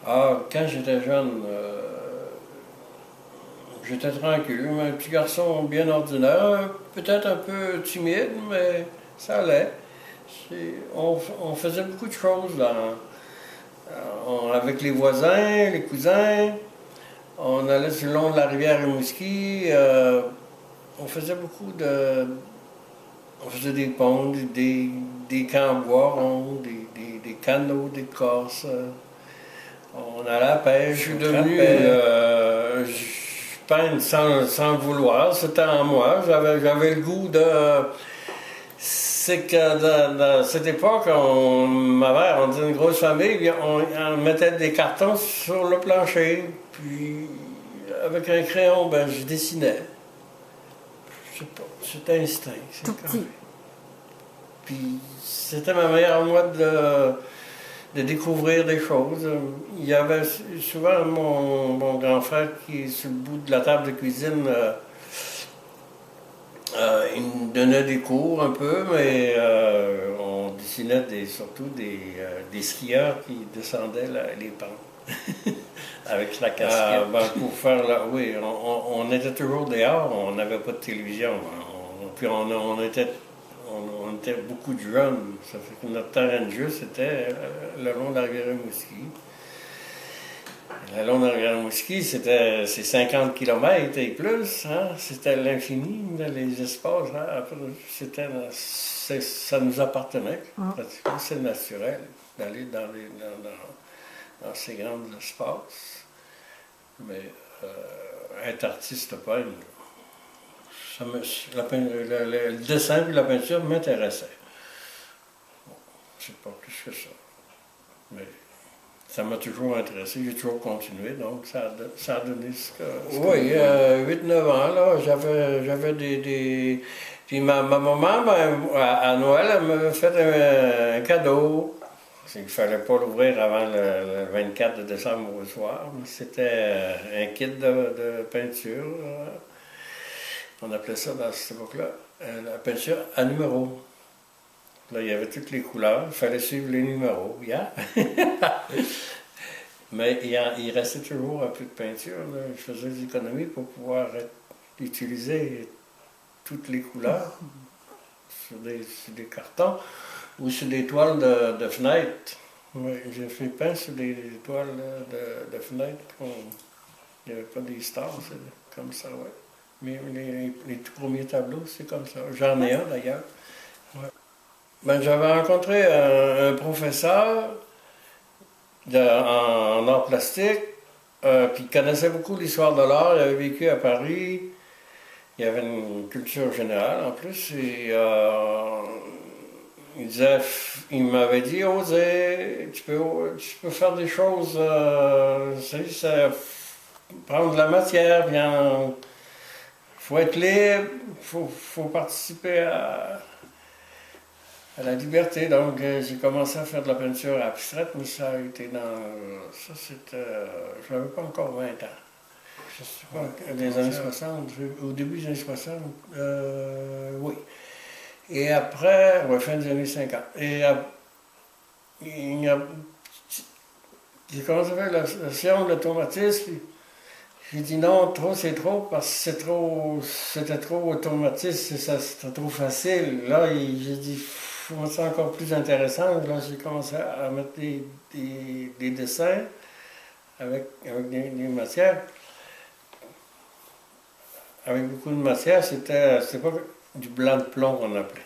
Ah, quand j'étais jeune, j'étais tranquille, un petit garçon bien ordinaire, peut-être un peu timide, mais ça allait. On faisait beaucoup de choses avec les voisins, les cousins. On allait sur le long de la rivière Rimouski. On faisait beaucoup de. On faisait des ponts, des camps en bois ronds, des canots, des corses. On allait à la pêche. Je suis devenu peintre sans le vouloir. C'était en moi. J'avais le goût de. C'est que dans cette époque, ma mère, on était une grosse famille, on mettait des cartons sur le plancher. Puis, avec un crayon, ben, je dessinais. Je sais pas, c'était instinct. Tout petit. Puis, c'était ma meilleure moi de découvrir des choses. Il y avait souvent mon grand frère qui est sur le bout de la table de cuisine. Il nous donnait des cours un peu, mais on dessinait surtout des skieurs qui descendaient les pentes. Avec la casquette. Pour faire oui, on était toujours dehors, on n'avait pas de télévision. Puis on était beaucoup de jeunes. Ça fait que notre terrain de jeu, c'était le long de la rivière Rimouski. Le long de la rivière Rimouski, c'est 50 km et plus. Hein? C'était l'infini, les espaces. Hein? Ça nous appartenait. Pratiquement, c'est naturel d'aller dans ces grands espaces. Mais être artiste peintre, le dessin et la peinture m'intéressaient. Bon, c'est pas plus que ça. Mais ça m'a toujours intéressé, j'ai toujours continué, donc ça a donné ce que... Oui, 8-9 ans, là, j'avais des... Puis ma maman, à Noël, elle m'avait fait un cadeau. Il ne fallait pas l'ouvrir avant le 24 de décembre au soir. C'était un kit de peinture. On appelait ça dans cette époque-là la peinture à numéros. Là, il y avait toutes les couleurs. Il fallait suivre les numéros. Yeah. Mais il restait toujours un peu de peinture. Là. Je faisais des économies pour pouvoir utiliser toutes les couleurs sur des cartons ou sur des toiles de fenêtres. Oui, j'ai fait peindre sur des toiles de fenêtres. Il n'y avait pas des stars, c'est comme ça, oui. Mais les tout premiers tableaux, c'est comme ça. J'en ai un d'ailleurs. Ouais. Ben, j'avais rencontré un professeur en art plastique, puis il connaissait beaucoup l'histoire de l'art. Il avait vécu à Paris. Il avait une culture générale en plus. Et il m'avait dit, Osez, tu peux faire des choses, prendre de la matière, bien. Il faut être libre, il faut participer à la liberté. Donc, j'ai commencé à faire de la peinture abstraite, mais ça a été ça, c'était. Je n'avais pas encore 20 ans. Je sais pas, des années 60, au début des années 60, oui. Et après, ouais, fin des années 50. Et j'ai commencé à faire la science de l'automatisme. J'ai dit non, c'est trop, parce que c'était trop automatiste, c'était trop facile. Là, j'ai dit, faut mettre ça encore plus intéressant. Là, j'ai commencé à mettre des dessins avec des matières. Avec beaucoup de matière, c'était pas du blanc de plomb qu'on appelait.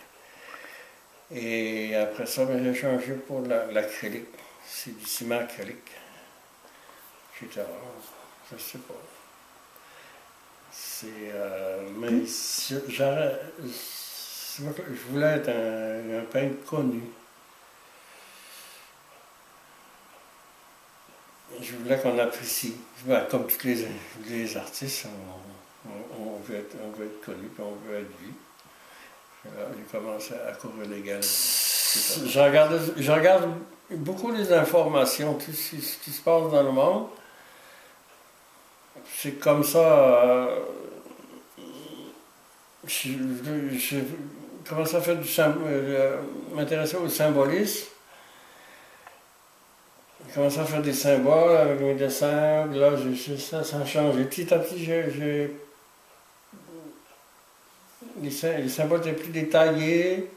Et après ça, j'ai changé pour l'acrylique. C'est du ciment acrylique. J'étais, je sais pas. Mais je voulais être un peintre connu. Je voulais qu'on apprécie. Comme tous les artistes, on veut être connu, puis on veut être vu. J'ai commencé à courir les galeries. Je regarde beaucoup les informations, tout ce qui se passe dans le monde. C'est comme ça. J'ai commencé à faire m'intéresser au symbolisme. J'ai commencé à faire des symboles avec mes dessins. Là, ça a changé. Petit à petit, les symboles étaient plus détaillés.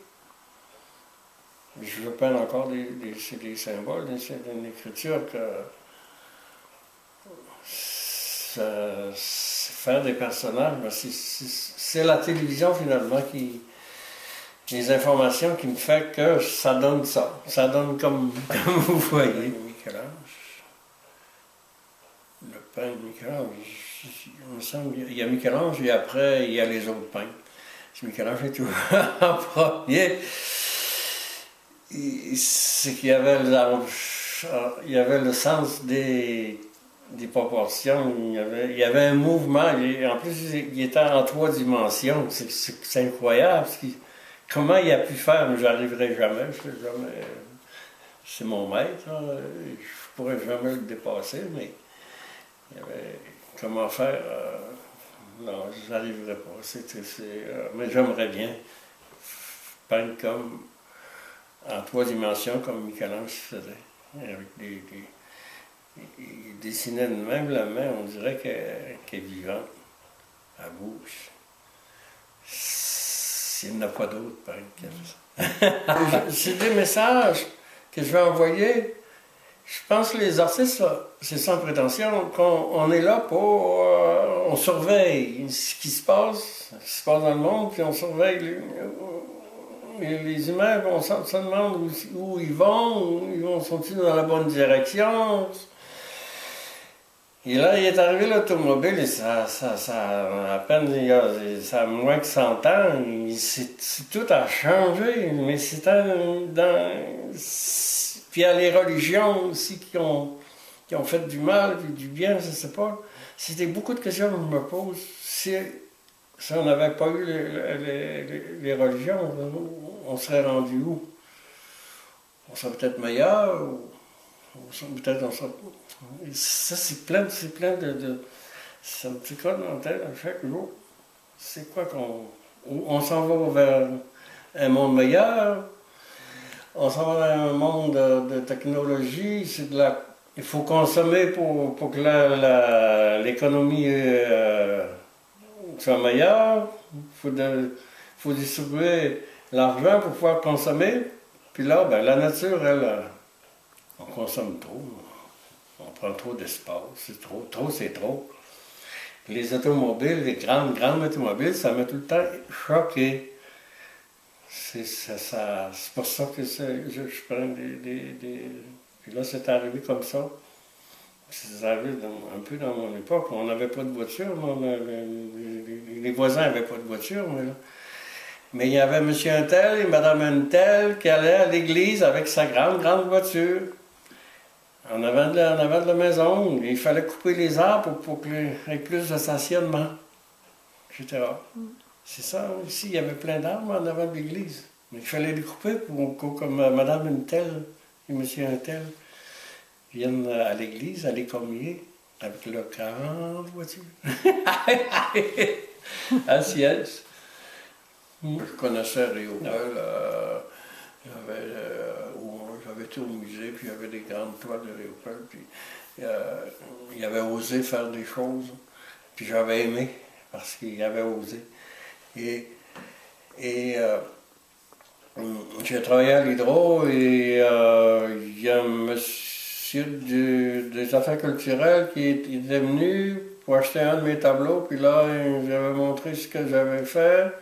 Je veux peindre encore des symboles, c'est une écriture que faire des personnages, ben c'est la télévision finalement les informations qui me fait que ça donne ça. Ça donne comme vous voyez. Michel-Ange. Le peintre Michel-Ange. Il me semble qu'il y a Michel-Ange et après il y a les autres peintres. Michel-Ange est toujours en premier. C'est qu'il y avait le sens des proportions, il y avait un mouvement, en plus il était en 3 dimensions, c'est incroyable. Comment il a pu faire, mais j'arriverai jamais, c'est mon maître, hein, je pourrais jamais le dépasser, mais comment faire, non, je n'arriverai pas, mais j'aimerais bien peindre comme en 3 dimensions comme Michel-Ange faisait, avec il dessinait de même la main, on dirait qu'elle est vivante, elle bouge. Il n'y en a pas d'autres, pareil, qui a fait ça. C'est des messages que je vais envoyer. Je pense que les artistes, c'est sans prétention, qu'on est là pour... on surveille ce qui se passe dans le monde, puis on surveille les humains, on se demande où ils vont, sont-ils dans la bonne direction? Et là, il est arrivé l'automobile et ça à peine, ça a moins que 100 ans, tout a changé, mais puis il y a les religions aussi qui ont fait du mal, puis du bien, je ne sais pas. C'était beaucoup de questions que je me pose. Si on n'avait pas eu les religions, on serait rendu où? On serait peut-être meilleur, ou peut-être on serait... Ça, c'est plein de... Ça me tricote dans la tête à chaque jour. C'est quoi on s'en va vers un monde meilleur, on s'en va vers un monde de technologie, il faut consommer pour que l'économie soit meilleure, il faut distribuer l'argent pour pouvoir consommer, puis là, ben, la nature, elle, on consomme trop. On prend trop d'espace, c'est trop, c'est trop. Les automobiles, les grandes automobiles, ça m'a tout le temps choqué. C'est pour ça que je prends Puis là, c'est arrivé comme ça. C'est arrivé un peu dans mon époque. On n'avait pas de voiture. Les voisins n'avaient pas de voiture. Mais il y avait M. Untel et Mme Untel qui allaient à l'église avec sa grande voiture. En avant de la maison, il fallait couper les arbres pour qu'il y ait plus de stationnement, etc. C'est ça, ici, il y avait plein d'arbres en avant de l'église. Mais il fallait les couper pour que Mme Untel et M. Untel viennent à l'église, à les communier avec leur grande voiture. À siège. Je connaissais Riopel. J'avais été au musée, puis il y avait des grandes toiles de Riopel, puis il avait osé faire des choses, puis j'avais aimé, parce qu'il avait osé. Et j'ai travaillé à l'Hydro, et il y a un monsieur des affaires culturelles qui était venu pour acheter un de mes tableaux, puis là, j'avais montré ce que j'avais fait.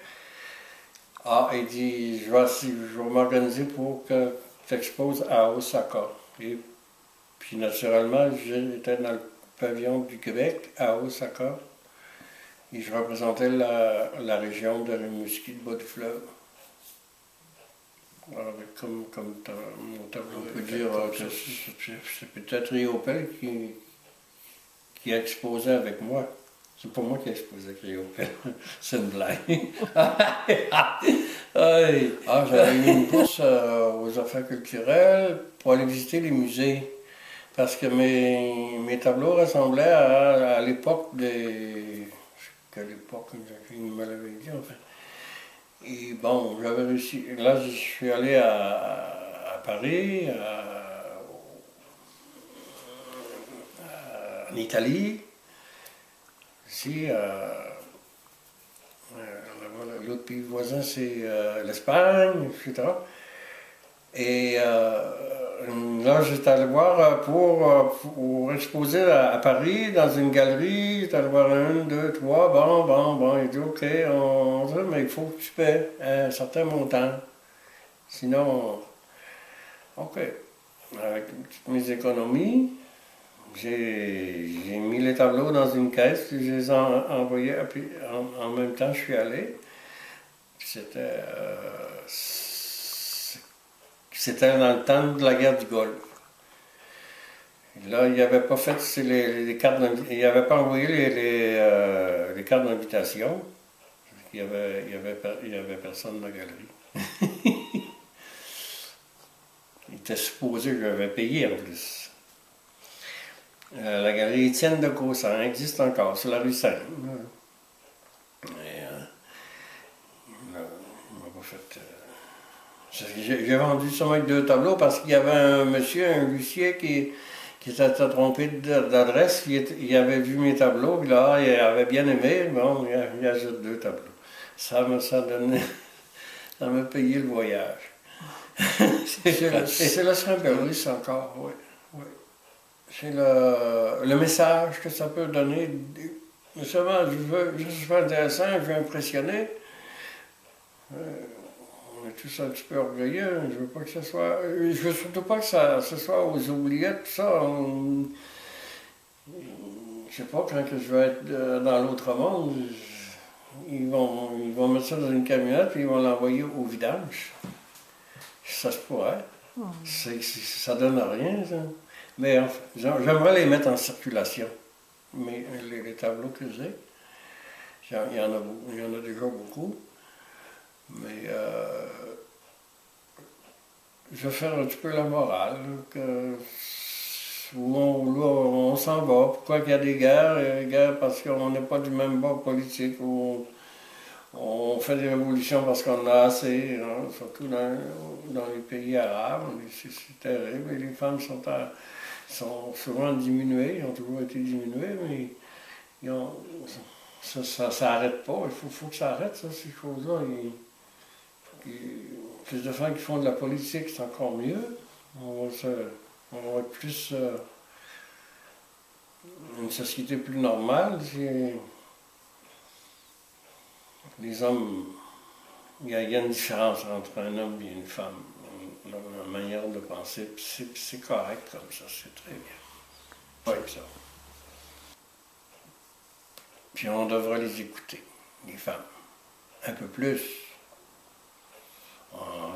Ah, il dit, je vais m'organiser pour que tu exposes à Osaka. Et puis naturellement, j'étais dans le pavillon du Québec, à Osaka, et je représentais la région de Rimouski, de Bas-du-Fleuve. Comme mon tableau, on peut dire que c'est peut-être Riopel qui a exposé avec moi. C'est pas moi qui ai exposé avec Riopel, c'est une blague. J'avais eu une bourse aux affaires culturelles pour aller visiter les musées. Parce que mes tableaux ressemblaient à l'époque quelle époque il me l'avait dit, enfin. Et bon, j'avais réussi. Là, je suis allé à Paris, en Italie. Ici, l'autre pays voisin, c'est l'Espagne, etc. Et là, j'étais allé voir pour exposer à Paris, dans une galerie. J'étais allé voir un, deux, trois. Bon. Il dit OK, mais il faut que tu paies un certain montant. Sinon, OK. Avec toutes mes économies, j'ai mis les tableaux dans une caisse, puis je les ai envoyés, puis en même temps, je suis allé. C'était dans le temps de la guerre du Golfe. Et là, il n'avait pas fait les cartes d'invitation, il n'avait pas envoyé les cartes d'invitation. Il y avait personne dans la galerie. Il était supposé que j'avais payé en plus. La galerie Étienne de Caussin existe encore, sur la rue Seine. J'ai vendu seulement 2 tableaux parce qu'il y avait un monsieur, un huissier qui s'était trompé d'adresse. Il avait vu mes tableaux, puis là, il avait bien aimé. Bon, il ajoute 2 tableaux. Ça m'a payé le voyage. C'est le Saint-Pérusse encore, oui. C'est le message que ça peut donner. Seulement, je suis intéressant, je veux impressionner. On est tous un petit peu orgueilleux. Je veux pas que ce soit. Je veux surtout pas que ce soit aux oubliettes, tout ça. Je sais pas, quand je vais être dans l'autre monde, ils vont mettre ça dans une camionnette et ils vont l'envoyer au vidange. Ça se pourrait. Ça donne rien, ça. Mais enfin, j'aimerais les mettre en circulation. Mais les tableaux que j'ai, il y en a déjà beaucoup. Mais je vais faire un petit peu la morale, où on s'en va. Pourquoi il y a des guerres parce qu'on n'est pas du même bord politique, où on fait des révolutions parce qu'on a assez, hein, surtout dans les pays arabes. C'est terrible. Et les femmes sont souvent diminuées, ils ont toujours été diminuées, mais ça n'arrête pas. Il faut que ça arrête, ça, ces choses-là. Plus de femmes qui font de la politique, c'est encore mieux. On va être plus une société plus normale. Les hommes, il y a une différence entre un homme et une femme, dans la manière de penser. C'est correct comme ça, c'est très bien. Oui, ça. Puis on devrait les écouter, les femmes, un peu plus.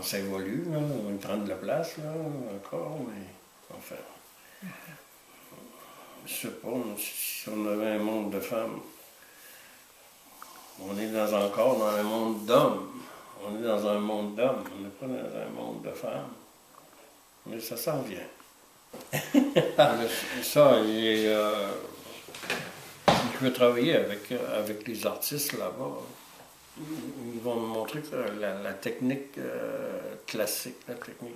Ça évolue, là, on prend de la place, là, encore, mais enfin. Je sais pas, si on avait un monde de femmes, on est encore dans un monde d'hommes. On est dans un monde d'hommes, on n'est pas dans un monde de femmes. Mais ça s'en vient. Ça, je veux travailler avec les artistes là-bas. Ils vont me montrer que la technique classique, la technique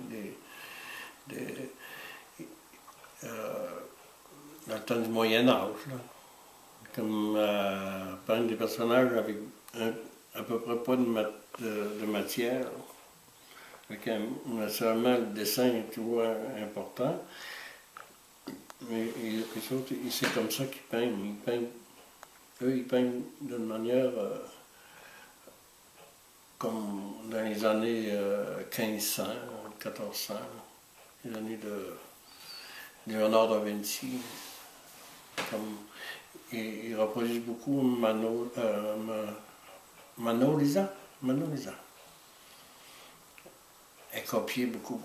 dans le temps du Moyen-Âge, comme peindre des personnages avec à peu près pas de matière, avec seulement le dessin est toujours important. Mais les autres, c'est comme ça qu'ils peignent. Ils peignent d'une manière comme dans les années 1500, 1400, les années de Léonard da Vinci. Ils reproduisent beaucoup Mona Lisa. Et copié beaucoup.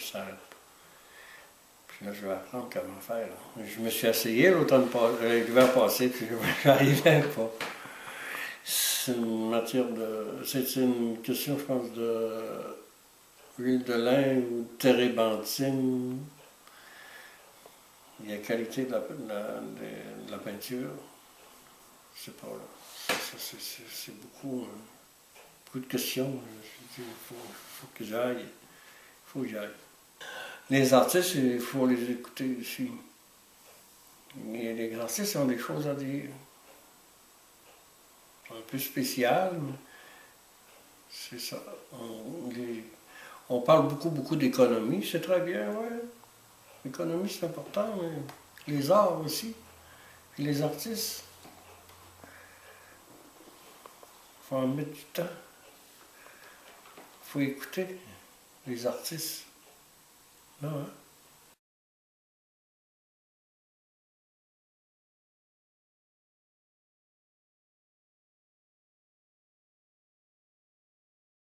Ça. Puis là, je vais apprendre comment faire. Je me suis essayé l'hiver passé, puis je n'arrivais pas. C'est une matière c'est une question, je pense, de huile de lin ou de térébenthine. Il y a la qualité de la peinture. Je sais pas, là. C'est beaucoup de questions. Il faut que j'aille. Les artistes, il faut les écouter aussi. Les artistes ont des choses à dire. Un peu spéciales, mais c'est ça. On parle beaucoup d'économie, c'est très bien, oui. L'économie, c'est important, mais les arts aussi. Puis les artistes, il faut en mettre du temps. Il faut écouter les artistes. Non, hein?